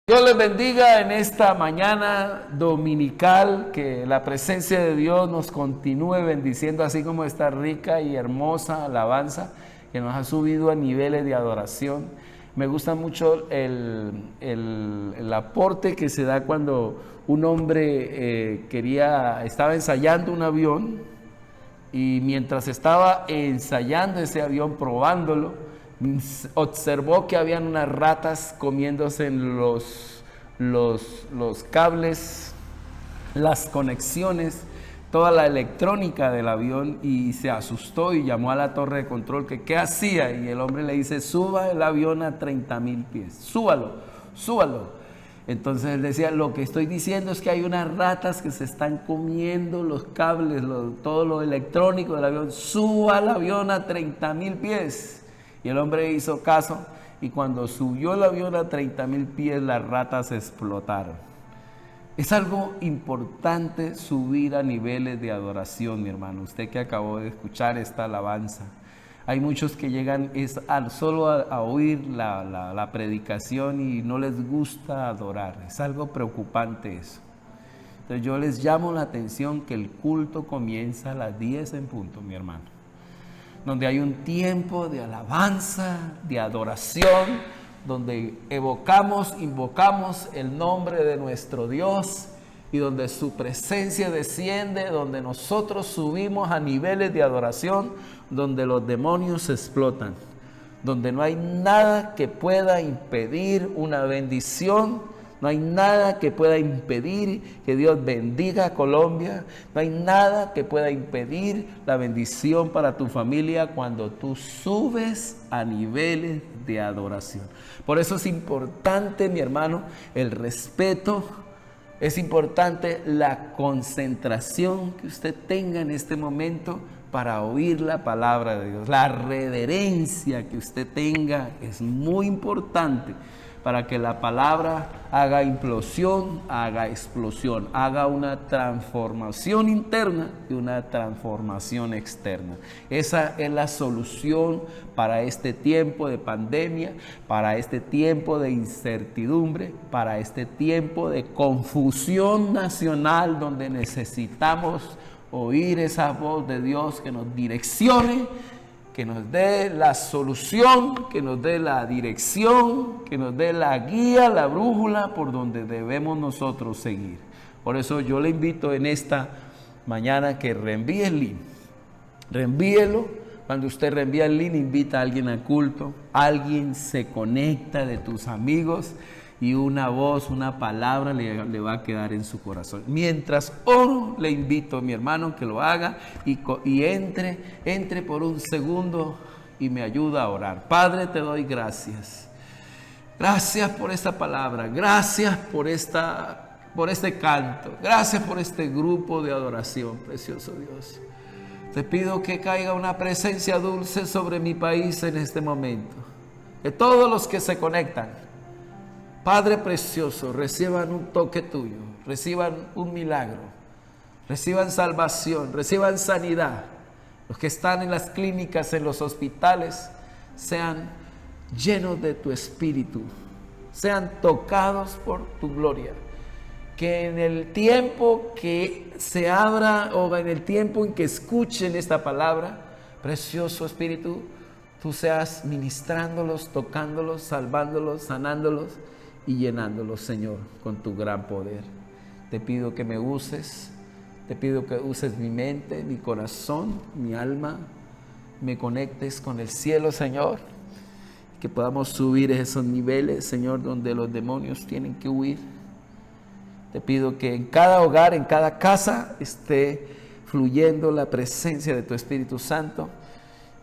Dios les bendiga en esta mañana dominical, que la presencia de Dios nos continúe bendiciendo, así como esta rica y hermosa alabanza que nos ha subido a niveles de adoración. Me gusta mucho el aporte que se da cuando un hombre estaba ensayando un avión, y mientras estaba ensayando ese avión, probándolo, observó que habían unas ratas comiéndose en los cables, las conexiones, toda la electrónica del avión, y se asustó y llamó a la torre de control que qué hacía, y el hombre le dice: suba el avión a 30,000 pies, súbalo. Entonces él decía: lo que estoy diciendo es que hay unas ratas que se están comiendo los cables, todo lo electrónico del avión, suba el avión a 30,000 pies. Y el hombre hizo caso, y cuando subió el avión a 30,000 pies, las ratas explotaron. Es algo importante subir a niveles de adoración, mi hermano. Usted que acabó de escuchar esta alabanza. Hay muchos que llegan solo a oír la predicación y no les gusta adorar. Es algo preocupante eso. Entonces yo les llamo la atención que el culto comienza a las 10 en punto, mi hermano, donde hay un tiempo de alabanza, de adoración, donde invocamos el nombre de nuestro Dios, y donde su presencia desciende, donde nosotros subimos a niveles de adoración, donde los demonios explotan, donde no hay nada que pueda impedir una bendición. No hay nada que pueda impedir que Dios bendiga a Colombia. No hay nada que pueda impedir la bendición para tu familia cuando tú subes a niveles de adoración. Por eso es importante, mi hermano, el respeto. Es importante la concentración que usted tenga en este momento para oír la palabra de Dios. La reverencia que usted tenga es muy importante para que la palabra haga implosión, haga explosión, haga una transformación interna y una transformación externa. Esa es la solución para este tiempo de pandemia, para este tiempo de incertidumbre, para este tiempo de confusión nacional, donde necesitamos oír esa voz de Dios que nos direccione, que nos dé la solución, que nos dé la dirección, que nos dé la guía, la brújula por donde debemos nosotros seguir. Por eso yo le invito en esta mañana que reenvíe el link. Reenvíelo. Cuando usted reenvía el link, invita a alguien al culto. Alguien se conecta de tus amigos y una voz, una palabra le va a quedar en su corazón. Mientras oro, le invito, mi hermano, que lo haga y entre por un segundo y me ayuda a orar. Padre, te doy gracias. Gracias por esta palabra. Gracias por este canto. Gracias por este grupo de adoración, precioso Dios. Te pido que caiga una presencia dulce sobre mi país en este momento. Que todos los que se conectan, Padre precioso, reciban un toque tuyo, reciban un milagro, reciban salvación, reciban sanidad. Los que están en las clínicas, en los hospitales, sean llenos de tu espíritu, sean tocados por tu gloria. Que en el tiempo que se abra o en el tiempo en que escuchen esta palabra, precioso Espíritu, tú seas ministrándolos, tocándolos, salvándolos, sanándolos y llenándolos, Señor, con tu gran poder. Te pido que me uses, te pido que uses mi mente, mi corazón, mi alma, me conectes con el cielo, Señor, que podamos subir esos niveles, Señor, donde los demonios tienen que huir. Te pido que en cada hogar, en cada casa, esté fluyendo la presencia de tu Espíritu Santo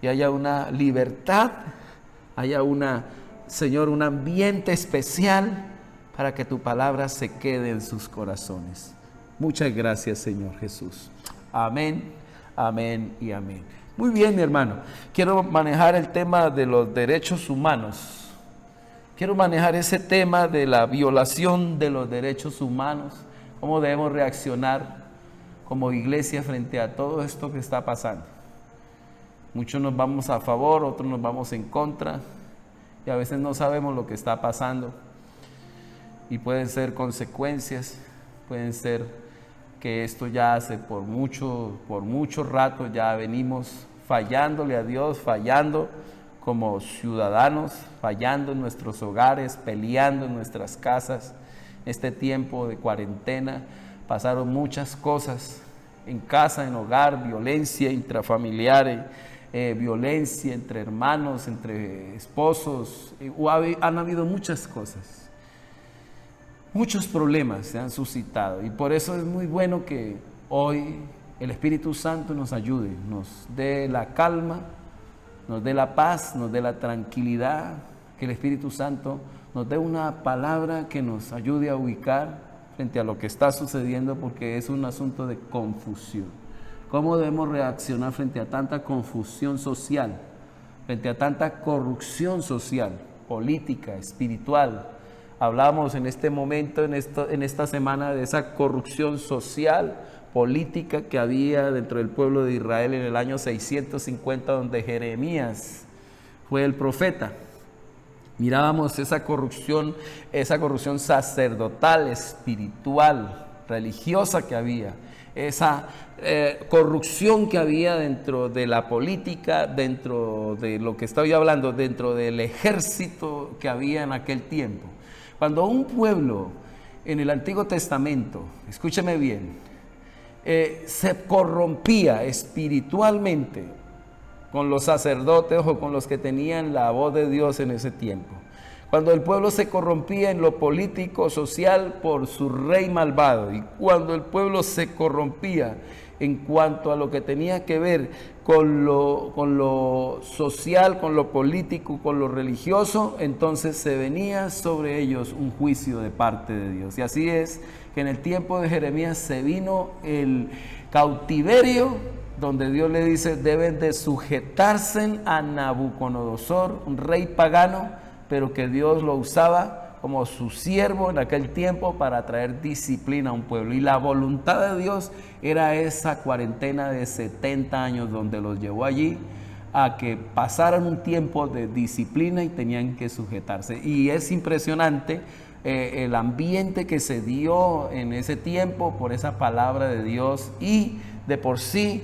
y haya una libertad, haya Señor, un ambiente especial para que tu palabra se quede en sus corazones. Muchas gracias, Señor Jesús. Amén, amén y amén. Muy bien, mi hermano. Quiero manejar el tema de los derechos humanos. Quiero manejar ese tema de la violación de los derechos humanos. Cómo debemos reaccionar como iglesia frente a todo esto que está pasando. Muchos nos vamos a favor, otros nos vamos en contra. Y a veces no sabemos lo que está pasando. y pueden ser consecuencias, pueden ser que esto ya hace por mucho rato ya venimos fallándole a Dios, fallando como ciudadanos, fallando en nuestros hogares, peleando en nuestras casas. Este tiempo de cuarentena pasaron muchas cosas en casa, en hogar, violencia intrafamiliar, violencia entre hermanos, entre esposos, han habido muchas cosas. Muchos problemas se han suscitado y por eso es muy bueno que hoy el Espíritu Santo nos ayude, nos dé la calma, nos dé la paz, nos dé la tranquilidad, que el Espíritu Santo nos dé una palabra que nos ayude a ubicar frente a lo que está sucediendo, porque es un asunto de confusión. ¿Cómo debemos reaccionar frente a tanta confusión social, frente a tanta corrupción social, política, espiritual? Hablamos en este momento, en esta semana, de esa corrupción social, política que había dentro del pueblo de Israel en el año 650, donde Jeremías fue el profeta. Mirábamos esa corrupción sacerdotal, espiritual, religiosa que había, esa corrupción que había dentro de la política, dentro de lo que estaba yo hablando, dentro del ejército que había en aquel tiempo. Cuando un pueblo en el Antiguo Testamento, escúcheme bien, se corrompía espiritualmente con los sacerdotes o con los que tenían la voz de Dios en ese tiempo, cuando el pueblo se corrompía en lo político, social, por su rey malvado, y cuando el pueblo se corrompía en cuanto a lo que tenía que ver con lo social, con lo político, con lo religioso, entonces se venía sobre ellos un juicio de parte de Dios. Y así es que en el tiempo de Jeremías se vino el cautiverio, donde Dios le dice: deben de sujetarse a Nabucodonosor, un rey pagano, pero que Dios lo usaba como su siervo en aquel tiempo para traer disciplina a un pueblo. Y la voluntad de Dios era esa cuarentena de 70 años, donde los llevó allí a que pasaran un tiempo de disciplina y tenían que sujetarse. Y es impresionante el ambiente que se dio en ese tiempo por esa palabra de Dios, y de por sí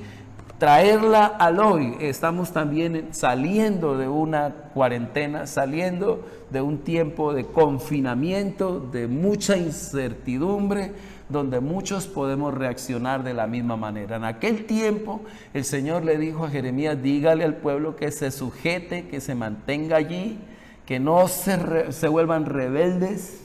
traerla al hoy. Estamos también saliendo de una cuarentena, saliendo de un tiempo de confinamiento, de mucha incertidumbre, donde muchos podemos reaccionar de la misma manera. En aquel tiempo el Señor le dijo a Jeremías: dígale al pueblo que se sujete, que se mantenga allí, que no se vuelvan rebeldes,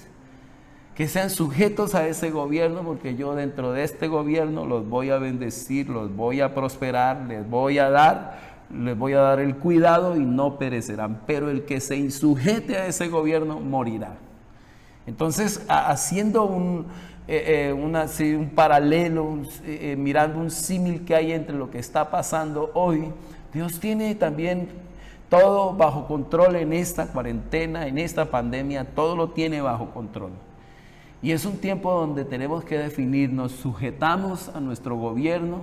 que sean sujetos a ese gobierno, porque yo dentro de este gobierno los voy a bendecir, los voy a prosperar, les voy a dar el cuidado y no perecerán. Pero el que se insujete a ese gobierno morirá. Entonces, haciendo un paralelo, mirando un símil que hay entre lo que está pasando hoy, Dios tiene también todo bajo control en esta cuarentena, en esta pandemia, todo lo tiene bajo control. Y es un tiempo donde tenemos que definir: ¿nos sujetamos a nuestro gobierno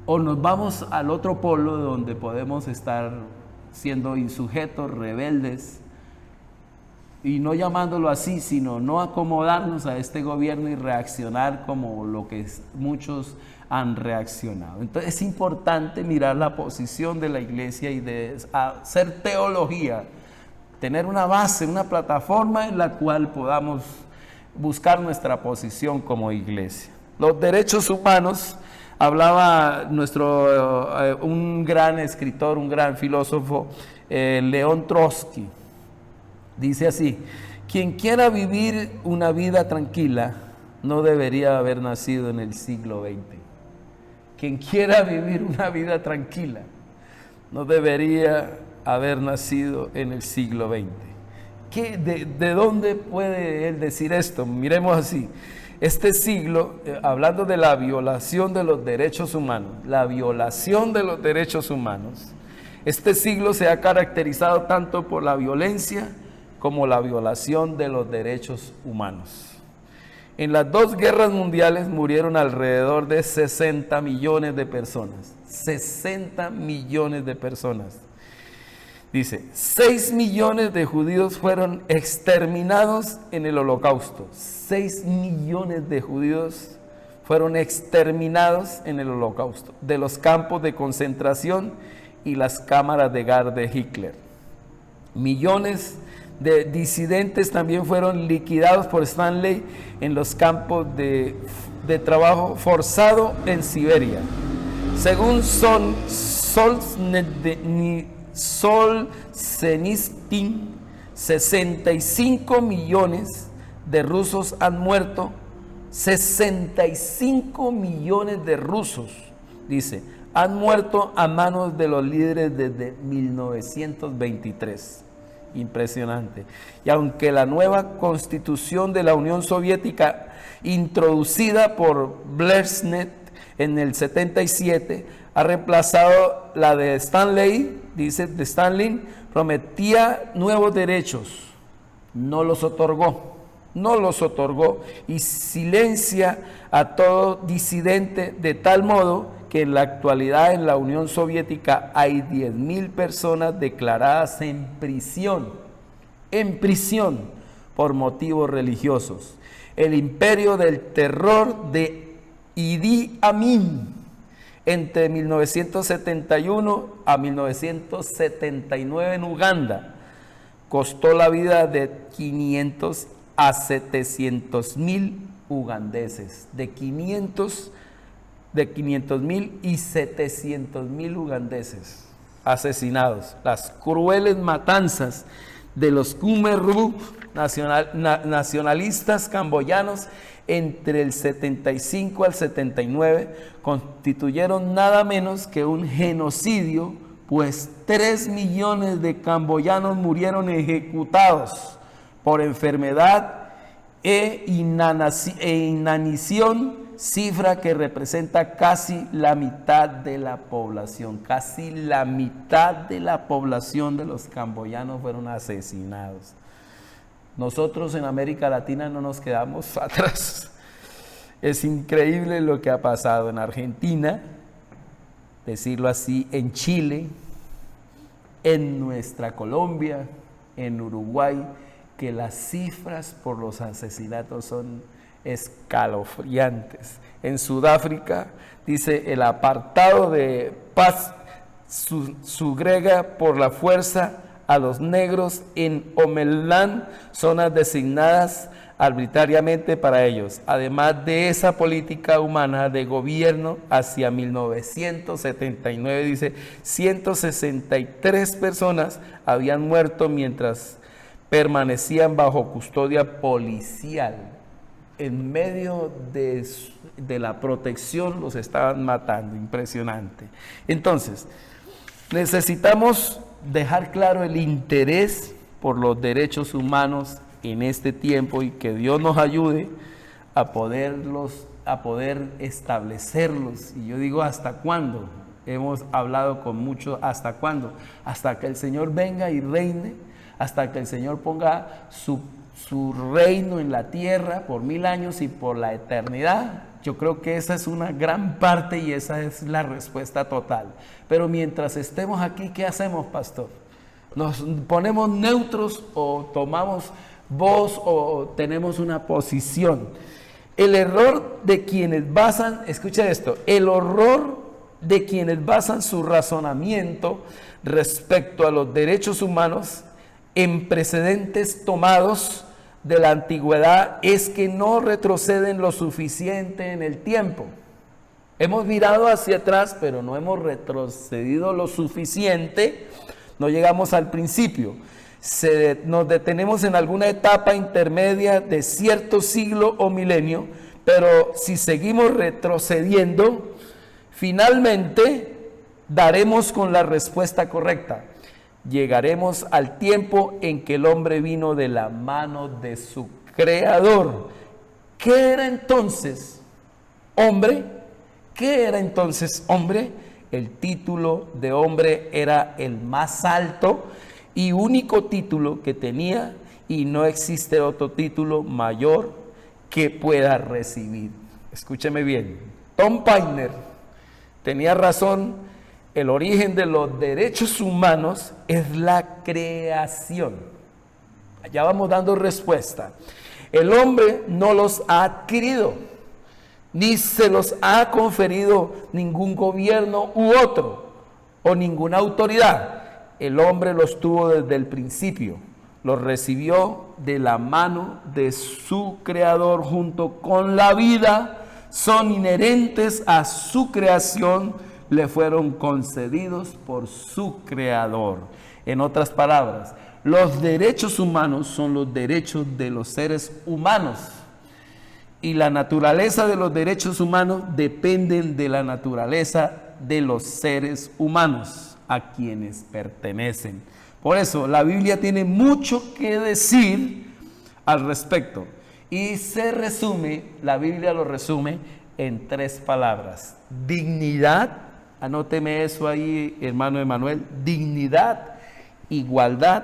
o nos vamos al otro polo, donde podemos estar siendo insujetos, rebeldes, y no llamándolo así, sino no acomodarnos a este gobierno y reaccionar como lo que muchos han reaccionado? Entonces es importante mirar la posición de la iglesia y de hacer teología, tener una base, una plataforma en la cual podamos buscar nuestra posición como iglesia. Los derechos humanos, hablaba un gran escritor, un gran filósofo, León Trotsky. Dice así: quien quiera vivir una vida tranquila no debería haber nacido en el siglo XX. Quien quiera vivir una vida tranquila no debería haber nacido en el siglo XX. ¿De dónde puede él decir esto? Miremos así. Este siglo, hablando de la violación de los derechos humanos, este siglo se ha caracterizado tanto por la violencia como la violación de los derechos humanos. En las dos guerras mundiales murieron alrededor de 60 millones de personas. 60 millones de personas. Dice, 6 millones de judíos fueron exterminados en el Holocausto. 6 millones de judíos fueron exterminados en el Holocausto, de los campos de concentración y las cámaras de gas de Hitler. Millones de disidentes también fueron liquidados por Stanley en los campos de trabajo forzado en Siberia. Según Solzhenitsyn, 65 millones de rusos han muerto. 65 millones de rusos, dice, han muerto a manos de los líderes desde 1923. Impresionante. Y aunque la nueva constitución de la Unión Soviética, introducida por Brezhnev en el 77, ha reemplazado la de Stanley, dice de Stalin, prometía nuevos derechos, no los otorgó y silencia a todo disidente, de tal modo que en la actualidad en la Unión Soviética hay 10.000 personas declaradas en prisión por motivos religiosos. El imperio del terror de Idi Amin entre 1971 a 1979 en Uganda costó la vida de 500 a 700.000 ugandeses, de 500.000 y 700.000 ugandeses asesinados. Las crueles matanzas de los Khmer Rouge nacionalistas camboyanos entre el 75 al 79 constituyeron nada menos que un genocidio, pues 3 millones de camboyanos murieron ejecutados por enfermedad e inanición, cifra que representa casi la mitad de la población. Casi la mitad de la población de los camboyanos fueron asesinados. Nosotros en América Latina no nos quedamos atrás. Es increíble lo que ha pasado en Argentina, decirlo así, en Chile, en nuestra Colombia, en Uruguay, que las cifras por los asesinatos son escalofriantes. En Sudáfrica, dice, el apartado de paz sugrega por la fuerza a los negros en Homeland, zonas designadas arbitrariamente para ellos. Además de esa política humana de gobierno, hacia 1979, dice, 163 personas habían muerto mientras permanecían bajo custodia policial. En medio de la protección los estaban matando. Impresionante. Entonces, necesitamos dejar claro el interés por los derechos humanos en este tiempo y que Dios nos ayude a poder establecerlos. Y yo digo, ¿hasta cuándo? Hemos hablado con muchos, ¿hasta cuándo? Hasta que el Señor venga y reine, hasta que el Señor ponga su reino en la tierra por 1000 años y por la eternidad. Yo creo que esa es una gran parte y esa es la respuesta total. Pero mientras estemos aquí, ¿qué hacemos, pastor? ¿Nos ponemos neutros o tomamos voz o tenemos una posición? El error de quienes basan, escucha esto, el horror de quienes basan su razonamiento respecto a los derechos humanos en precedentes tomados de la antigüedad es que no retroceden lo suficiente en el tiempo. Hemos mirado hacia atrás, pero no hemos retrocedido lo suficiente, no llegamos al principio. Nos detenemos en alguna etapa intermedia de cierto siglo o milenio, pero si seguimos retrocediendo, finalmente daremos con la respuesta correcta. Llegaremos al tiempo en que el hombre vino de la mano de su creador. ¿Qué era entonces hombre? ¿Qué era entonces hombre? El título de hombre era el más alto y único título que tenía, y no existe otro título mayor que pueda recibir. Escúcheme bien, Tom Paine tenía razón el origen de los derechos humanos es la creación. Ya vamos dando respuesta. El hombre no los ha adquirido, ni se los ha conferido ningún gobierno u otro, o ninguna autoridad. El hombre los tuvo desde el principio, los recibió de la mano de su creador junto con la vida, son inherentes a su creación, le fueron concedidos por su creador. En otras palabras, los derechos humanos son los derechos de los seres humanos. Y la naturaleza de los derechos humanos dependen de la naturaleza de los seres humanos a quienes pertenecen. Por eso la Biblia tiene mucho que decir al respecto. Y la Biblia lo resume en 3 palabras. Dignidad, anóteme eso ahí, hermano Emanuel. Dignidad, igualdad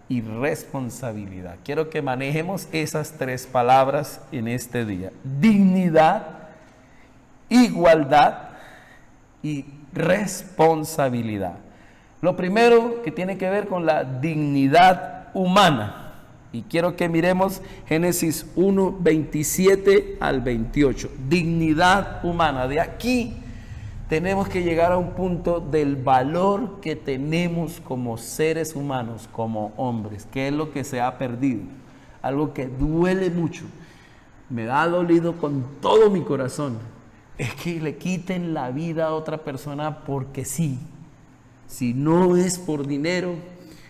y responsabilidad. Quiero que manejemos esas 3 palabras en este día. Dignidad, igualdad y responsabilidad. Lo primero que tiene que ver con la dignidad humana. Y quiero que miremos Génesis 1, 27 al 28. Dignidad humana. De aquí tenemos que llegar a un punto del valor que tenemos como seres humanos, como hombres, que es lo que se ha perdido. Algo que duele mucho. Me ha dolido con todo mi corazón. Es que le quiten la vida a otra persona porque sí. Si no es por dinero,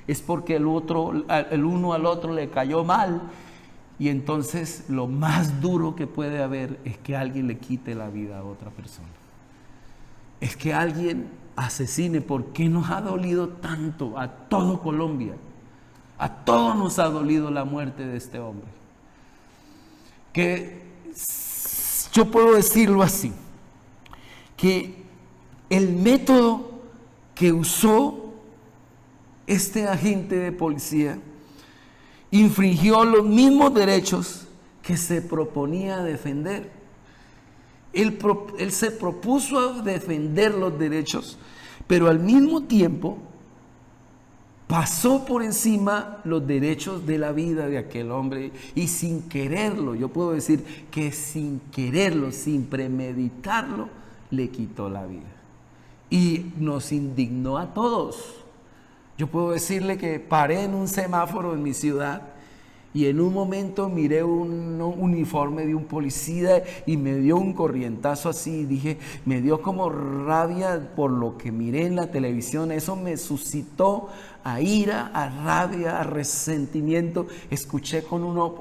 es porque el uno al otro le cayó mal. Y entonces lo más duro que puede haber es que alguien le quite la vida a otra persona. Es que alguien asesine. ¿Por qué nos ha dolido tanto a todo Colombia? A todos nos ha dolido la muerte de este hombre. Que yo puedo decirlo así, que el método que usó este agente de policía infringió los mismos derechos que se proponía defender. Él se propuso defender los derechos, pero al mismo tiempo pasó por encima los derechos de la vida de aquel hombre y sin quererlo, yo puedo decir que sin quererlo, sin premeditarlo, le quitó la vida. Y nos indignó a todos. Yo puedo decirle que paré en un semáforo en mi ciudad y en un momento miré un uniforme de un policía y me dio un corrientazo así. Dije, me dio como rabia por lo que miré en la televisión. Eso me suscitó a ira, a rabia, a resentimiento. Escuché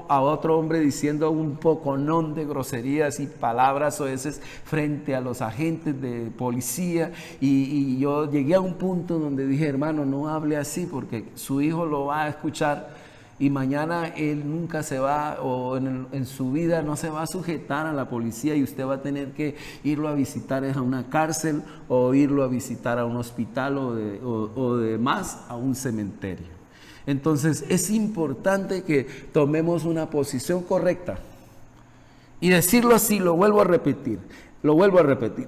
a otro hombre diciendo un poconón de groserías y palabras soeces frente a los agentes de policía. Y yo llegué a un punto donde dije, hermano, no hable así porque su hijo lo va a escuchar. Y mañana él nunca se va, o en su vida no se va a sujetar a la policía y usted va a tener que irlo a visitar a una cárcel o irlo a visitar a un hospital o demás a un cementerio. Entonces es importante que tomemos una posición correcta. Y decirlo así, lo vuelvo a repetir.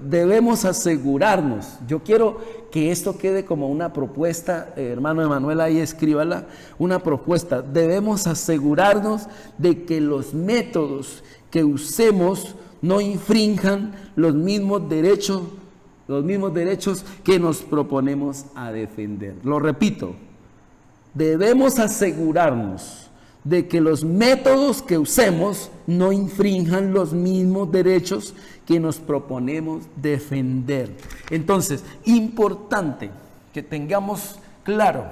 Debemos asegurarnos. Yo quiero que esto quede como una propuesta, hermano Emanuel, ahí escríbala, una propuesta. Debemos asegurarnos de que los métodos que usemos no infrinjan los mismos derechos que nos proponemos a defender. Lo repito, debemos asegurarnos de que los métodos que usemos no infrinjan los mismos derechos que nos proponemos defender. Entonces, importante que tengamos claro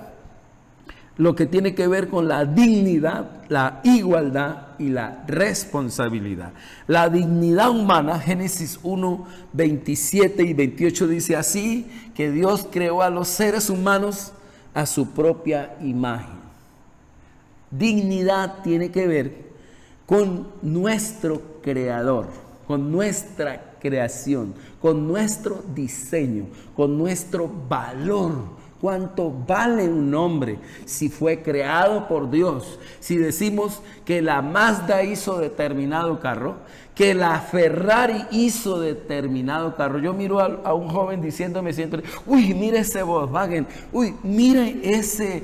lo que tiene que ver con la dignidad, la igualdad y la responsabilidad. La dignidad humana, Génesis 1, 27 y 28 dice así, que Dios creó a los seres humanos a su propia imagen. Dignidad tiene que ver con nuestro creador, con nuestra creación, con nuestro diseño, con nuestro valor, ¿Cuánto vale un hombre si fue creado por Dios? Si decimos que la Mazda hizo determinado carro, que la Ferrari hizo determinado carro. Yo miro a un joven diciéndome siempre, uy, mire ese Volkswagen, uy, mire ese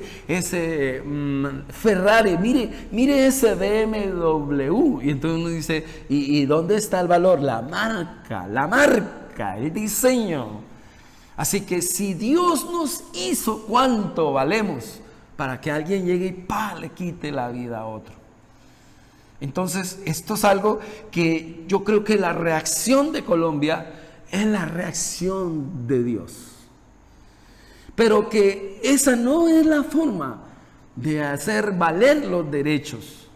Ferrari, mire ese BMW. Y entonces uno dice, ¿y dónde está el valor? La marca, el diseño. Así que si Dios nos hizo, ¿cuánto valemos para que alguien llegue y le quite la vida a otro? Entonces, esto es algo que yo creo que la reacción de Colombia es la reacción de Dios. Pero que esa no es la forma de hacer valer los derechos.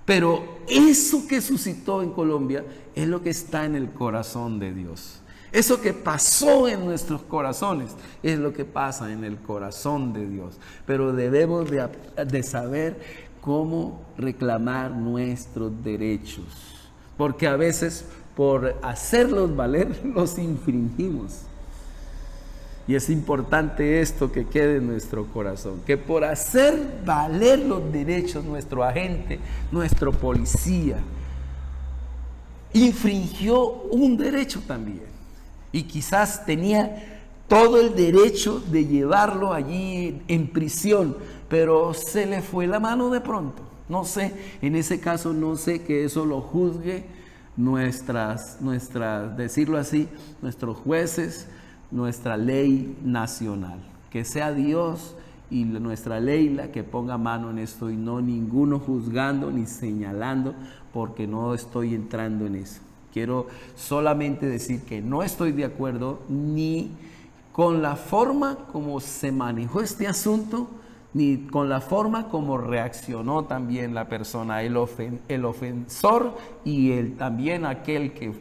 Pero eso que suscitó en Colombia es lo que está en el corazón de Dios. Eso que pasó en nuestros corazones es lo que pasa en el corazón de Dios. Pero debemos de saber cómo reclamar nuestros derechos. Porque a veces por hacerlos valer los infringimos. Y es importante esto que quede en nuestro corazón. Que por hacer valer los derechos nuestro agente, nuestro policía, infringió un derecho también. Y quizás tenía todo el derecho de llevarlo allí en prisión, pero se le fue la mano de pronto. No sé, en ese caso no sé que eso lo juzgue decirlo así, nuestros jueces, nuestra ley nacional. Que sea Dios y nuestra ley la que ponga mano en esto y no ninguno juzgando ni señalando, porque no estoy entrando en eso. Quiero solamente decir que no estoy de acuerdo ni con la forma como se manejó este asunto, ni con la forma como reaccionó también la persona, el ofensor y también aquel que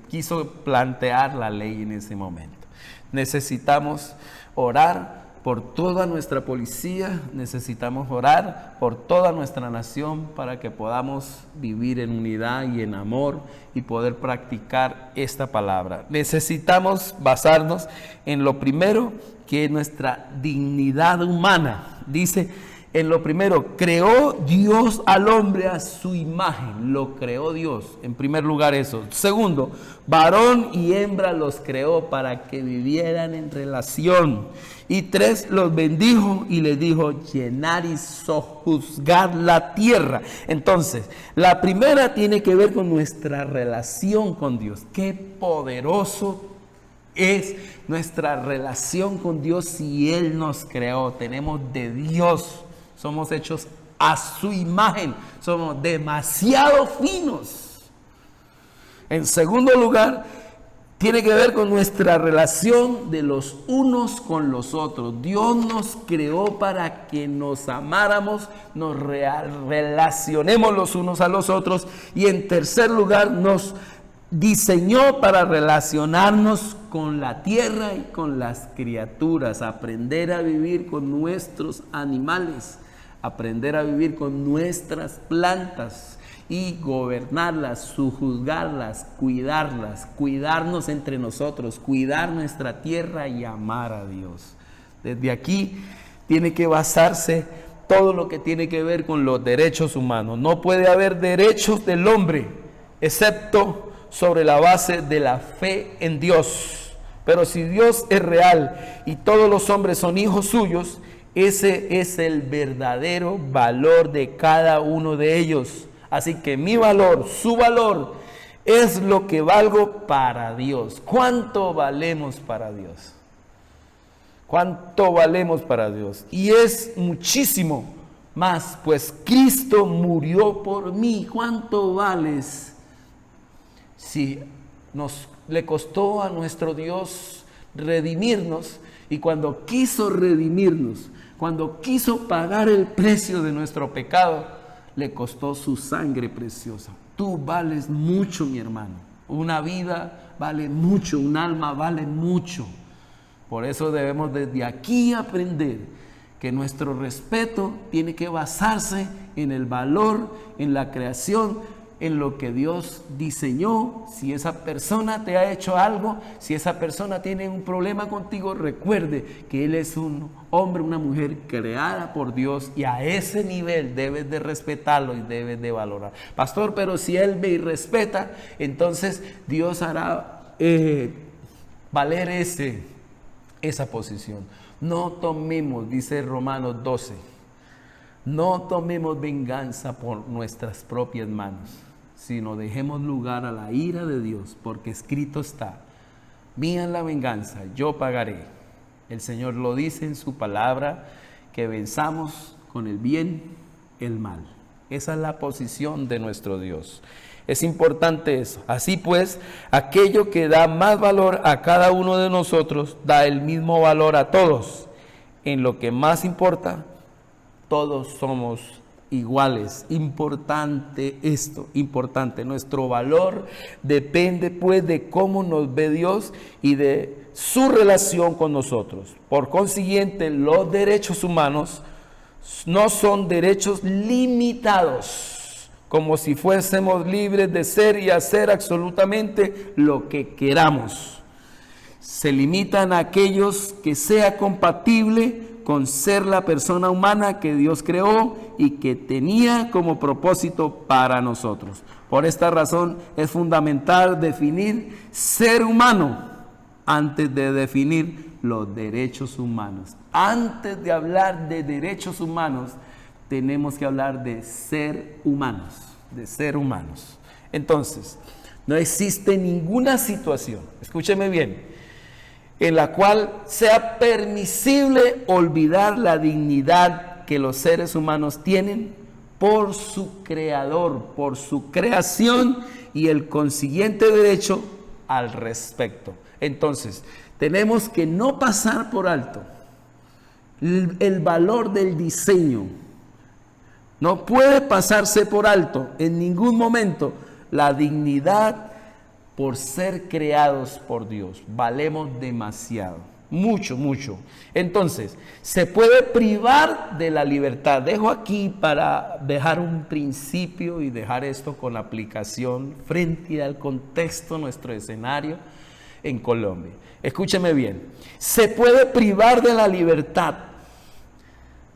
quiso plantear la ley en ese momento. Necesitamos orar por toda nuestra policía, necesitamos orar por toda nuestra nación para que podamos vivir en unidad y en amor y poder practicar esta palabra. Necesitamos basarnos en lo primero, que es nuestra dignidad humana. Dice, en lo primero, creó Dios al hombre a su imagen, lo creó Dios, en primer lugar eso. Segundo, varón y hembra los creó para que vivieran en relación. Y tres, los bendijo y les dijo, llenar y sojuzgar la tierra. Entonces, la primera tiene que ver con nuestra relación con Dios. Qué poderoso es nuestra relación con Dios si Él nos creó. Tenemos de Dios. Somos hechos a su imagen. Somos demasiado finos. En segundo lugar, tiene que ver con nuestra relación de los unos con los otros. Dios nos creó para que nos amáramos, nos relacionemos los unos a los otros. Y en tercer lugar, nos diseñó para relacionarnos con la tierra y con las criaturas. Aprender a vivir con nuestros animales. Aprender a vivir con nuestras plantas y gobernarlas, sojuzgarlas, cuidarnos entre nosotros, cuidar nuestra tierra y amar a Dios. Desde aquí tiene que basarse todo lo que tiene que ver con los derechos humanos. No puede haber derechos del hombre, excepto sobre la base de la fe en Dios. Pero si Dios es real y todos los hombres son hijos suyos, ese es el verdadero valor de cada uno de ellos. Así que mi valor, su valor, es lo que valgo para Dios. ¿Cuánto valemos para Dios? ¿Cuánto valemos para Dios? Y es muchísimo más, pues Cristo murió por mí. ¿Cuánto vales? Si le costó a nuestro Dios redimirnos, y cuando quiso redimirnos, cuando quiso pagar el precio de nuestro pecado, le costó su sangre preciosa. Tú vales mucho, mi hermano. Una vida vale mucho, un alma vale mucho. Por eso debemos desde aquí aprender que nuestro respeto tiene que basarse en el valor, en la creación, en lo que Dios diseñó. Si esa persona te ha hecho algo, si esa persona tiene un problema contigo, recuerde que Él es un hombre, una mujer creada por Dios, y a ese nivel debes de respetarlo y debes de valorar. Pastor, pero si Él me irrespeta, entonces Dios hará valer esa posición. No tomemos, dice Romanos 12, no tomemos venganza por nuestras propias manos, sino dejemos lugar a la ira de Dios, porque escrito está: mía es la venganza, yo pagaré. El Señor lo dice en su palabra, que venzamos con el bien el mal. Esa es la posición de nuestro Dios. Es importante eso. Así pues, aquello que da más valor a cada uno de nosotros, da el mismo valor a todos. En lo que más importa, todos somos iguales. Importante esto, importante. Nuestro valor depende pues de cómo nos ve Dios y de su relación con nosotros. Por consiguiente, los derechos humanos no son derechos limitados, como si fuésemos libres de ser y hacer absolutamente lo que queramos. Se limitan a aquellos que sea compatible con ser la persona humana que Dios creó y que tenía como propósito para nosotros. Por esta razón es fundamental definir ser humano antes de definir los derechos humanos. Antes de hablar de derechos humanos, tenemos que hablar de ser humanos, de ser humanos. Entonces, no existe ninguna situación, escúcheme bien, en la cual sea permisible olvidar la dignidad que los seres humanos tienen por su creador, por su creación y el consiguiente derecho al respecto. Entonces, tenemos que no pasar por alto el valor del diseño. No puede pasarse por alto en ningún momento la dignidad por ser creados por Dios. Valemos demasiado, mucho, mucho. Entonces, se puede privar de la libertad. Dejo aquí para dejar un principio y dejar esto con aplicación frente al contexto, nuestro escenario en Colombia. Escúcheme bien. Se puede privar de la libertad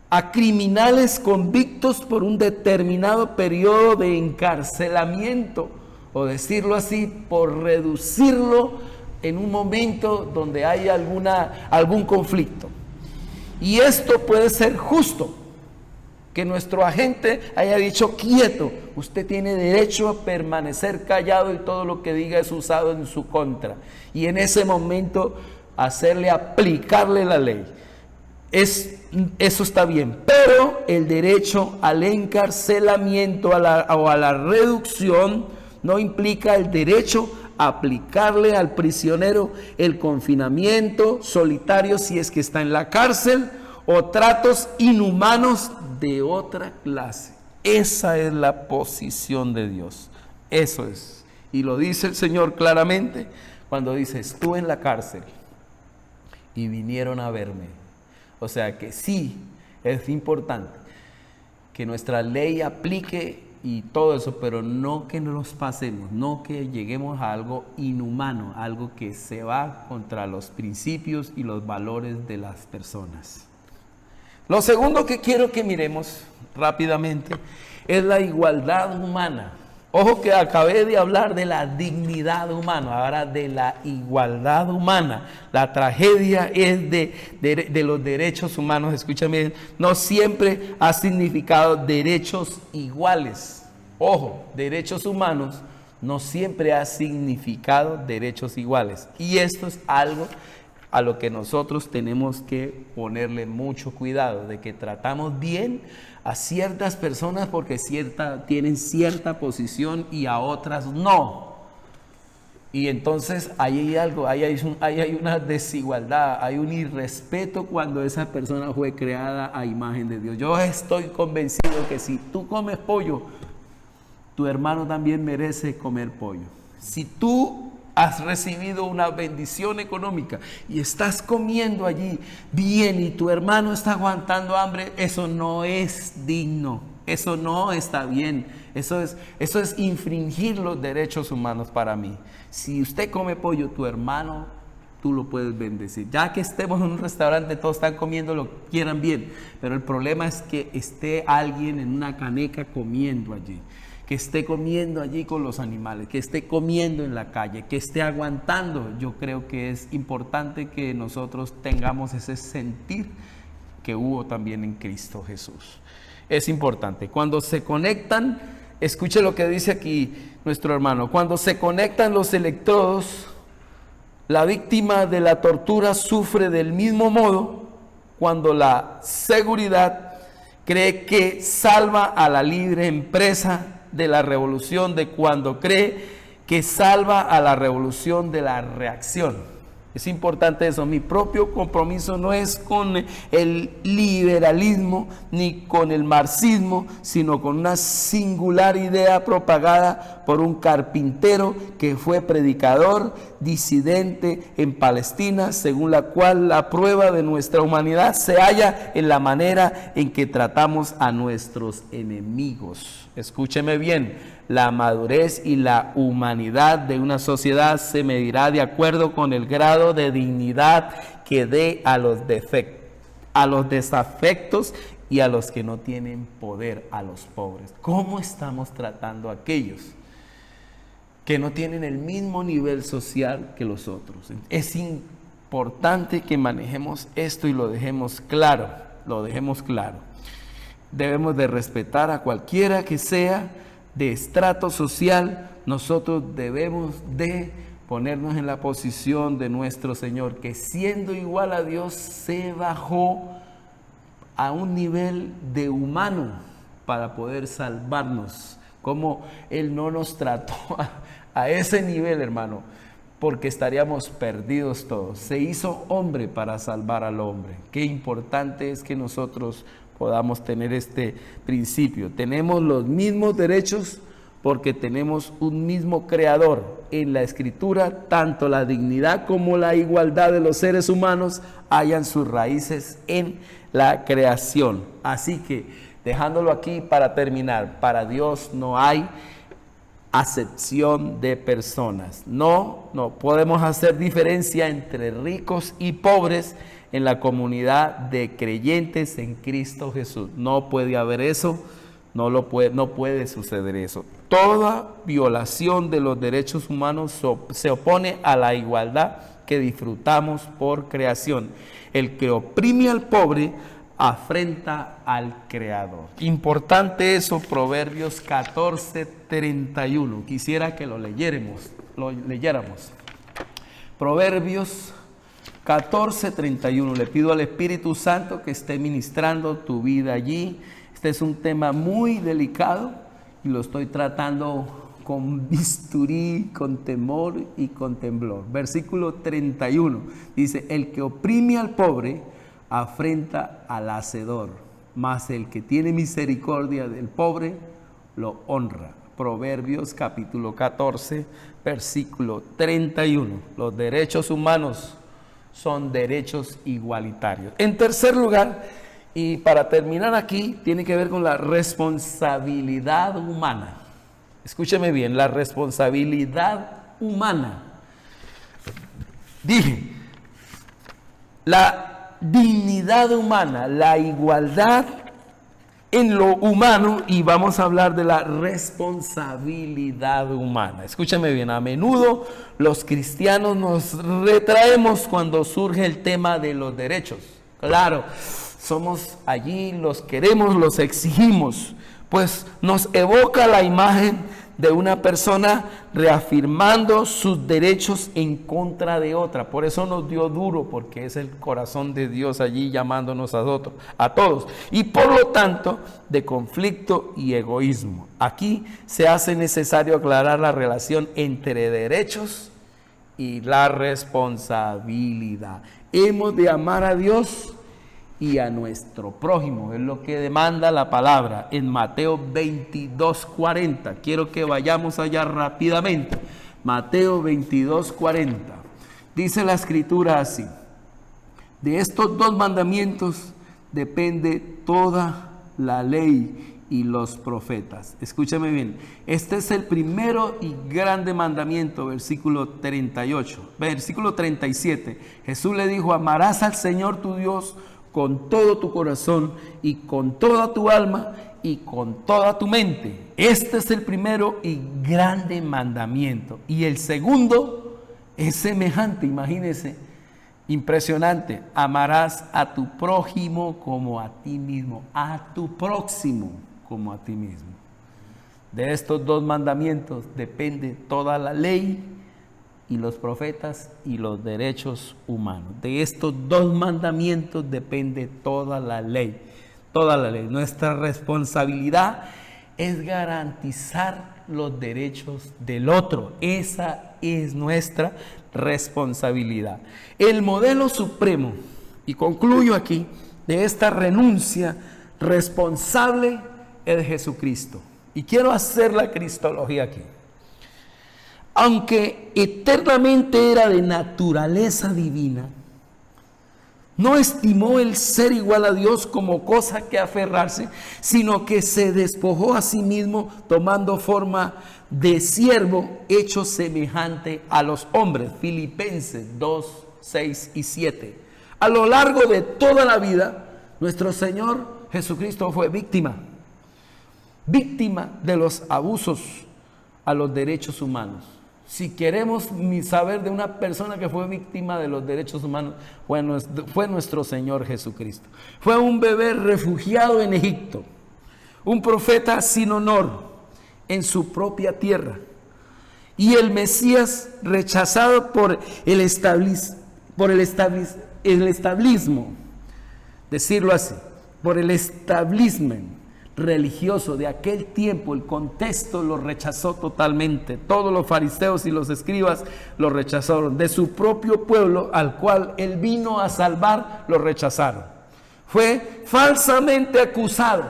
a criminales convictos por un determinado periodo de encarcelamiento, o decirlo así, por reducirlo en un momento donde hay algún conflicto. Y esto puede ser justo, que nuestro agente haya dicho: quieto, usted tiene derecho a permanecer callado y todo lo que diga es usado en su contra. Y en ese momento aplicarle la ley. Eso está bien, pero el derecho al encarcelamiento o a la reducción no implica el derecho a aplicarle al prisionero el confinamiento solitario si es que está en la cárcel, o tratos inhumanos de otra clase. Esa es la posición de Dios. Eso es. Y lo dice el Señor claramente cuando dice: estuve en la cárcel y vinieron a verme. O sea que sí, es importante que nuestra ley aplique y todo eso, pero no que nos pasemos, no que lleguemos a algo inhumano, algo que se va contra los principios y los valores de las personas. Lo segundo que quiero que miremos rápidamente es la igualdad humana. Ojo que acabé de hablar de la dignidad humana, ahora de la igualdad humana. La tragedia es de los derechos humanos. Escúchame, no siempre ha significado derechos iguales. Ojo, derechos humanos no siempre ha significado derechos iguales. Y esto es algo a lo que nosotros tenemos que ponerle mucho cuidado, de que tratamos bien a ciertas personas porque tienen cierta posición y a otras no. Y entonces ahí hay una desigualdad, hay un irrespeto cuando esa persona fue creada a imagen de Dios. Yo estoy convencido que si tú comes pollo, tu hermano también merece comer pollo. Si tú has recibido una bendición económica y estás comiendo allí bien y tu hermano está aguantando hambre, eso no es digno, eso no está bien. Eso es infringir los derechos humanos para mí. Si usted come pollo, tu hermano, tú lo puedes bendecir. Ya que estemos en un restaurante, todos están comiendo lo que quieran bien, pero el problema es que esté alguien en una caneca comiendo allí, que esté comiendo allí con los animales, que esté comiendo en la calle, que esté aguantando. Yo creo que es importante que nosotros tengamos ese sentir que hubo también en Cristo Jesús. Es importante. Cuando se conectan, escuche lo que dice aquí nuestro hermano, cuando se conectan los electrodos, la víctima de la tortura sufre del mismo modo cuando la seguridad cree que salva a la libre empresa de la revolución, de cuando cree que salva a la revolución de la reacción. Es importante eso. Mi propio compromiso no es con el liberalismo ni con el marxismo, sino con una singular idea propagada por un carpintero que fue predicador disidente en Palestina, según la cual la prueba de nuestra humanidad se halla en la manera en que tratamos a nuestros enemigos. Escúcheme bien. La madurez y la humanidad de una sociedad se medirá de acuerdo con el grado de dignidad que dé a los desafectos y a los que no tienen poder, a los pobres. ¿Cómo estamos tratando a aquellos que no tienen el mismo nivel social que los otros? Es importante que manejemos esto y lo dejemos claro, Debemos de respetar a cualquiera que sea de estrato social. Nosotros debemos de ponernos en la posición de nuestro Señor, que siendo igual a Dios se bajó a un nivel de humano para poder salvarnos. Como Él no nos trató a ese nivel, hermano, porque estaríamos perdidos todos. Se hizo hombre para salvar al hombre. Qué importante es que nosotros podamos tener este principio. Tenemos los mismos derechos porque tenemos un mismo creador. En la Escritura, tanto la dignidad como la igualdad de los seres humanos hallan sus raíces en la creación. Así que, dejándolo aquí para terminar, para Dios no hay acepción de personas. No podemos hacer diferencia entre ricos y pobres en la comunidad de creyentes en Cristo Jesús. No puede haber eso, no puede suceder eso. Toda violación de los derechos humanos se opone a la igualdad que disfrutamos por creación. El que oprime al pobre afrenta al Creador. Importante eso, Proverbios 14:31. Quisiera que lo leyéramos. Proverbios 14:31. Le pido al Espíritu Santo que esté ministrando tu vida allí. Este es un tema muy delicado y lo estoy tratando con bisturí, con temor y con temblor. Versículo 31 dice: el que oprime al pobre afrenta al hacedor, mas el que tiene misericordia del pobre lo honra. Proverbios capítulo 14, versículo 31. Los derechos humanos son derechos igualitarios. En tercer lugar, y para terminar aquí, tiene que ver con la responsabilidad humana. Escúcheme bien, la responsabilidad humana. Dije, la dignidad humana, la igualdad en lo humano, y vamos a hablar de la responsabilidad humana. Escúchame bien, a menudo los cristianos nos retraemos cuando surge el tema de los derechos. Claro, somos allí, los queremos, los exigimos, pues nos evoca la imagen de una persona reafirmando sus derechos en contra de otra. Por eso nos dio duro, porque es el corazón de Dios allí llamándonos a todos. Y por lo tanto, de conflicto y egoísmo. Aquí se hace necesario aclarar la relación entre derechos y la responsabilidad. Hemos de amar a Dios y a nuestro prójimo, es lo que demanda la palabra en Mateo 22:40. Quiero que vayamos allá rápidamente. Mateo 22:40. Dice la Escritura así: de estos dos mandamientos depende toda la ley y los profetas. Escúchame bien, este es el primero y grande mandamiento, versículo 38. Versículo 37, Jesús le dijo: amarás al Señor tu Dios con todo tu corazón y con toda tu alma y con toda tu mente. Este es el primero y grande mandamiento. Y el segundo es semejante, imagínense, impresionante: amarás a tu prójimo como a ti mismo, a tu próximo como a ti mismo. De estos dos mandamientos depende toda la ley y los profetas y los derechos humanos. De estos dos mandamientos depende toda la ley. Toda la ley. Nuestra responsabilidad es garantizar los derechos del otro. Esa es nuestra responsabilidad. El modelo supremo, y concluyo aquí, de esta renuncia responsable es Jesucristo. Y quiero hacer la cristología aquí. Aunque eternamente era de naturaleza divina, no estimó el ser igual a Dios como cosa que aferrarse, sino que se despojó a sí mismo, tomando forma de siervo, hecho semejante a los hombres. Filipenses 2, 6 y 7. A lo largo de toda la vida, nuestro Señor Jesucristo fue víctima de los abusos a los derechos humanos. Si queremos saber de una persona que fue víctima de los derechos humanos, fue nuestro Señor Jesucristo. Fue un bebé refugiado en Egipto, un profeta sin honor en su propia tierra, y el Mesías rechazado por el establismo, decirlo así, por el establishment religioso de aquel tiempo. El contexto lo rechazó totalmente. Todos los fariseos y los escribas lo rechazaron. De su propio pueblo, al cual él vino a salvar, lo rechazaron. Fue falsamente acusado,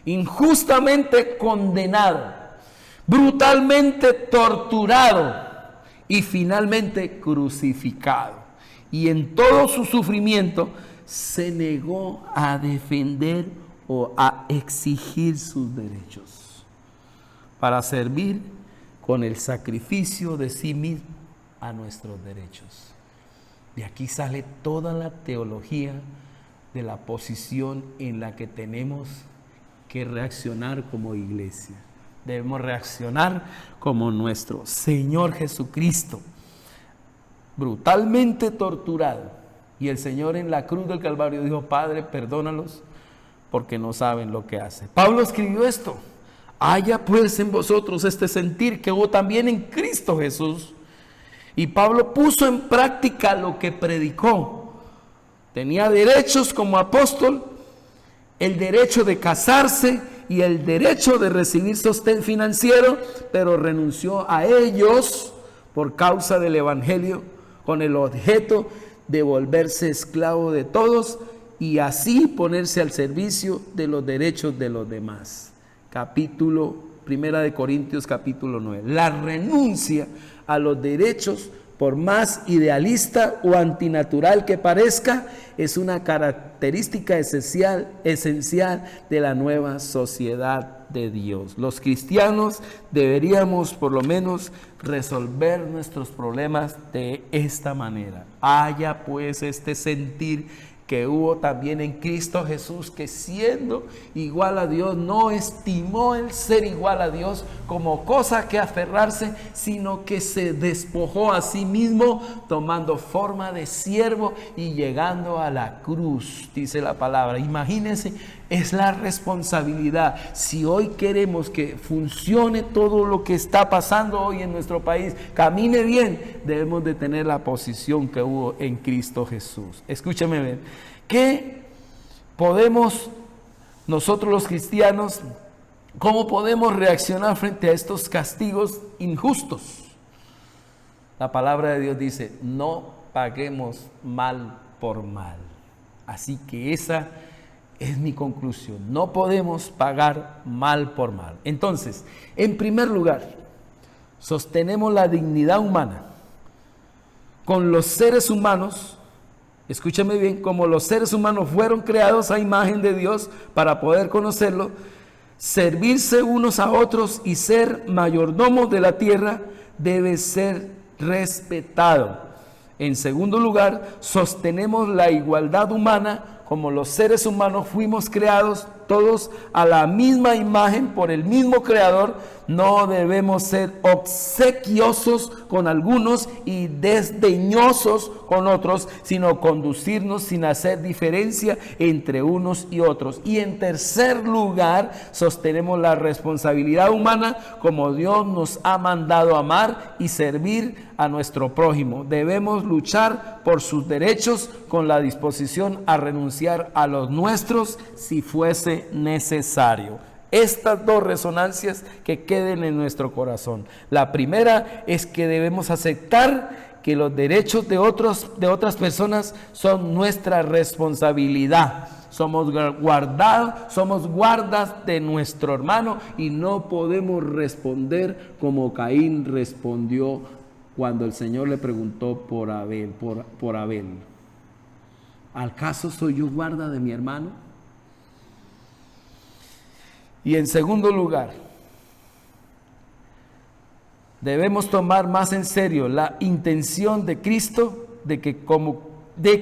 injustamente condenado, brutalmente torturado y finalmente crucificado. Y en todo su sufrimiento se negó a defender o a exigir sus derechos para servir con el sacrificio de sí mismo a nuestros derechos. De aquí sale toda la teología de la posición en la que tenemos que reaccionar como iglesia. Debemos reaccionar como nuestro Señor Jesucristo, brutalmente torturado. Y el Señor en la cruz del Calvario dijo: Padre, perdónalos porque no saben lo que hacen. Pablo escribió esto: haya pues en vosotros este sentir que hubo también en Cristo Jesús. Y Pablo puso en práctica lo que predicó. Tenía derechos como apóstol, el derecho de casarse y el derecho de recibir sostén financiero, pero renunció a ellos por causa del evangelio, con el objeto de volverse esclavo de todos y así ponerse al servicio de los derechos de los demás. Primera de Corintios capítulo 9. La renuncia a los derechos, por más idealista o antinatural que parezca, es una característica esencial de la nueva sociedad de Dios. Los cristianos deberíamos por lo menos resolver nuestros problemas de esta manera. Haya pues este sentir que hubo también en Cristo Jesús, que siendo igual a Dios, no estimó el ser igual a Dios como cosa que aferrarse, sino que se despojó a sí mismo, tomando forma de siervo y llegando a la cruz, dice la palabra. Imagínense, es la responsabilidad. Si hoy queremos que funcione todo lo que está pasando hoy en nuestro país, camine bien, debemos de tener la posición que hubo en Cristo Jesús. Escúchame bien, ¿qué podemos nosotros los cristianos, cómo podemos reaccionar frente a estos castigos injustos? La palabra de Dios dice: no paguemos mal por mal. Así que esa es mi conclusión. No podemos pagar mal por mal. Entonces, en primer lugar, sostenemos la dignidad humana con los seres humanos escúchame bien, como los seres humanos fueron creados a imagen de Dios para poder conocerlo, servirse unos a otros y ser mayordomos de la tierra debe ser respetado. En segundo lugar, sostenemos la igualdad humana. Como los seres humanos fuimos creados todos a la misma imagen por el mismo creador, no debemos ser obsequiosos con algunos y desdeñosos con otros, sino conducirnos sin hacer diferencia entre unos y otros. Y en tercer lugar, sostenemos la responsabilidad humana como Dios nos ha mandado amar y servir a nuestro prójimo. Debemos luchar por sus derechos con la disposición a renunciar a los nuestros si fuese necesario. Estas dos resonancias que queden en nuestro corazón. La primera es que debemos aceptar que los derechos de otras personas son nuestra responsabilidad. Somos guardas de nuestro hermano y no podemos responder como Caín respondió cuando el Señor le preguntó por Abel. ¿Acaso soy yo guarda de mi hermano? Y en segundo lugar, debemos tomar más en serio la intención de Cristo de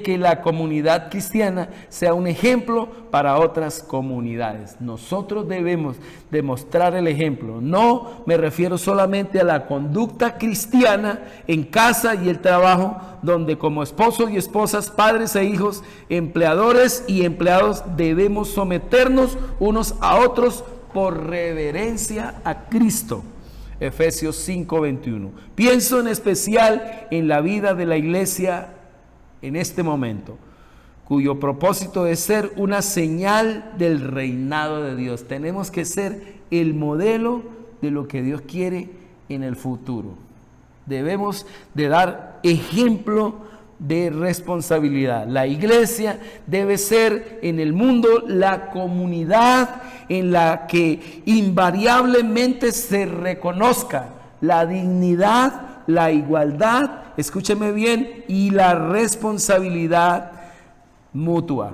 que la comunidad cristiana sea un ejemplo para otras comunidades. Nosotros debemos demostrar el ejemplo. No me refiero solamente a la conducta cristiana en casa y el trabajo, donde como esposos y esposas, padres e hijos, empleadores y empleados debemos someternos unos a otros por reverencia a Cristo. Efesios 5:21. Pienso en especial en la vida de la iglesia en este momento, cuyo propósito es ser una señal del reinado de Dios. Tenemos que ser el modelo de lo que Dios quiere en el futuro. Debemos de dar ejemplo de responsabilidad. La iglesia debe ser en el mundo la comunidad en la que invariablemente se reconozca la dignidad, la igualdad, escúcheme bien, y la responsabilidad mutua,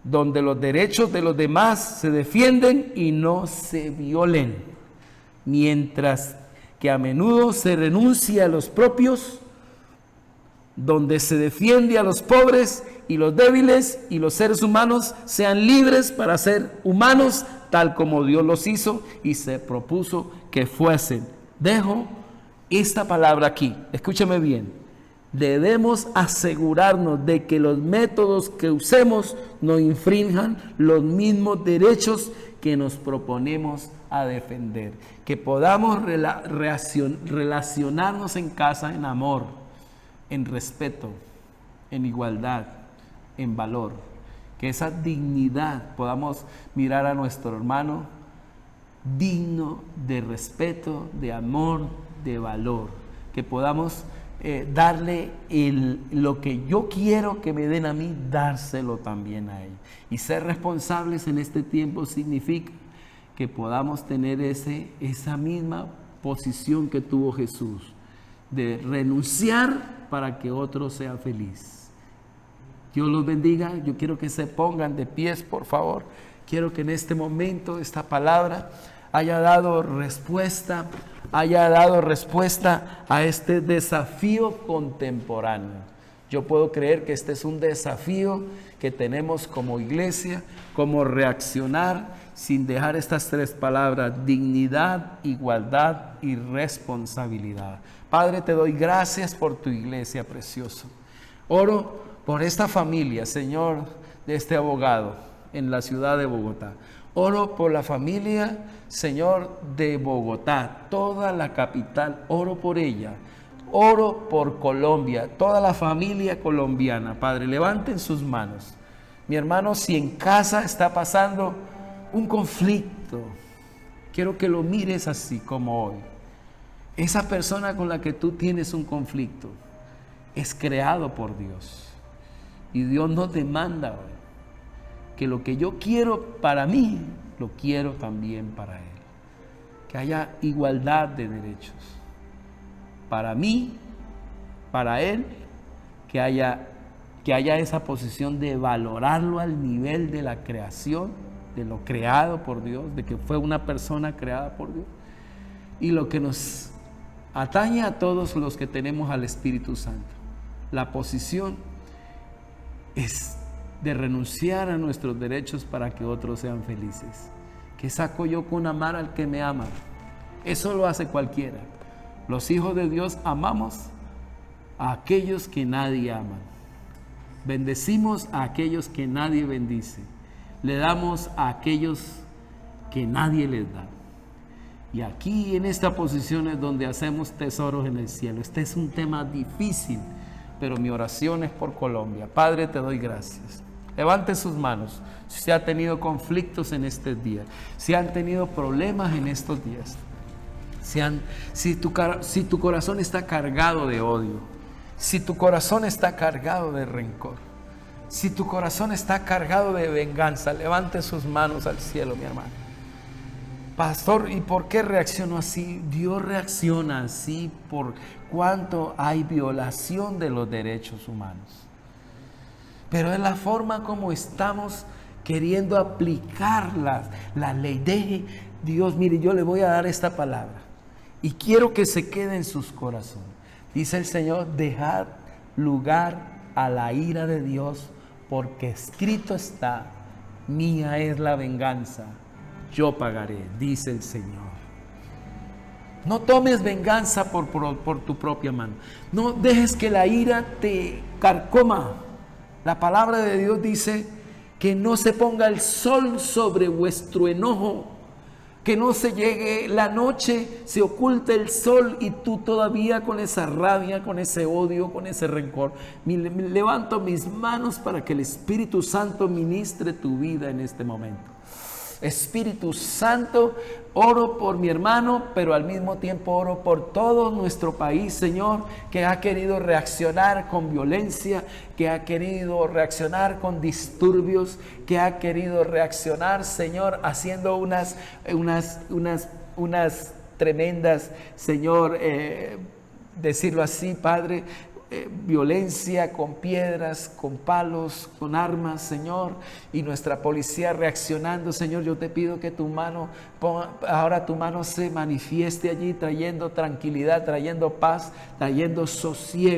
donde los derechos de los demás se defienden y no se violen, mientras que a menudo se renuncia a los propios, donde se defiende a los pobres y los débiles, y los seres humanos sean libres para ser humanos tal como Dios los hizo y se propuso que fuesen. Dejo esta palabra aquí, escúchame bien. Debemos asegurarnos de que los métodos que usemos no infrinjan los mismos derechos que nos proponemos a defender. Que podamos relacionarnos en casa en amor, en respeto, en igualdad, en valor. Que esa dignidad podamos mirar a nuestro hermano digno de respeto, de amor, de valor. Que podamos darle lo que yo quiero que me den a mí, dárselo también a él. Y ser responsables en este tiempo significa que podamos tener esa misma posición que tuvo Jesús, de renunciar para que otro sea feliz. Dios los bendiga. Yo quiero que se pongan de pies, por favor. Quiero que en este momento esta palabra haya dado respuesta a este desafío contemporáneo. Yo puedo creer que este es un desafío que tenemos como iglesia, como reaccionar sin dejar estas tres palabras: dignidad, igualdad y responsabilidad. Padre, te doy gracias por tu iglesia, precioso. Oro por esta familia, Señor, de este abogado en la ciudad de Bogotá. Oro por la familia, Señor, de Bogotá, toda la capital. Oro por ella. Oro por Colombia, toda la familia colombiana. Padre, levanten sus manos. Mi hermano, si en casa está pasando un conflicto, quiero que lo mires así como hoy. Esa persona con la que tú tienes un conflicto es creado por Dios. Y Dios nos demanda hoy que lo que yo quiero para mí, lo quiero también para Él. Que haya igualdad de derechos. Para mí, para Él, que haya que haya esa posición de valorarlo al nivel de la creación, de lo creado por Dios, de que fue una persona creada por Dios. Y lo que nos atañe a todos los que tenemos al Espíritu Santo, la posición es de renunciar a nuestros derechos para que otros sean felices. ¿Qué saco yo con amar al que me ama? Eso lo hace cualquiera. Los hijos de Dios amamos a aquellos que nadie ama. Bendecimos a aquellos que nadie bendice. Le damos a aquellos que nadie les da. Y aquí en esta posición es donde hacemos tesoros en el cielo. Este es un tema difícil, pero mi oración es por Colombia. Padre, te doy gracias. Levante sus manos. Si ha tenido conflictos en este día, si han tenido problemas en estos días, si tu corazón está cargado de odio, si tu corazón está cargado de rencor, si tu corazón está cargado de venganza, levante sus manos al cielo, mi hermano. Pastor, ¿y por qué reacciono así? Dios reacciona así por cuanto hay violación de los derechos humanos. Pero es la forma como estamos queriendo aplicar la ley. Deje, Dios, mire, yo le voy a dar esta palabra y quiero que se quede en sus corazones. Dice el Señor, dejad lugar a la ira de Dios, porque escrito está, mía es la venganza, yo pagaré, dice el Señor. No tomes venganza por tu propia mano. No dejes que la ira te carcoma. La palabra de Dios dice que no se ponga el sol sobre vuestro enojo, que no se llegue la noche, se oculte el sol y tú todavía con esa rabia, con ese odio, con ese rencor. Levanto mis manos para que el Espíritu Santo ministre tu vida en este momento. Espíritu Santo, oro por mi hermano, pero al mismo tiempo oro por todo nuestro país, Señor, que ha querido reaccionar con violencia, que ha querido reaccionar con disturbios, que ha querido reaccionar, Señor, haciendo unas tremendas, Señor, decirlo así, Padre, violencia con piedras, con palos, con armas, Señor, y nuestra policía reaccionando. Señor, yo te pido que ahora tu mano se manifieste allí, trayendo tranquilidad, trayendo paz, trayendo sosiego.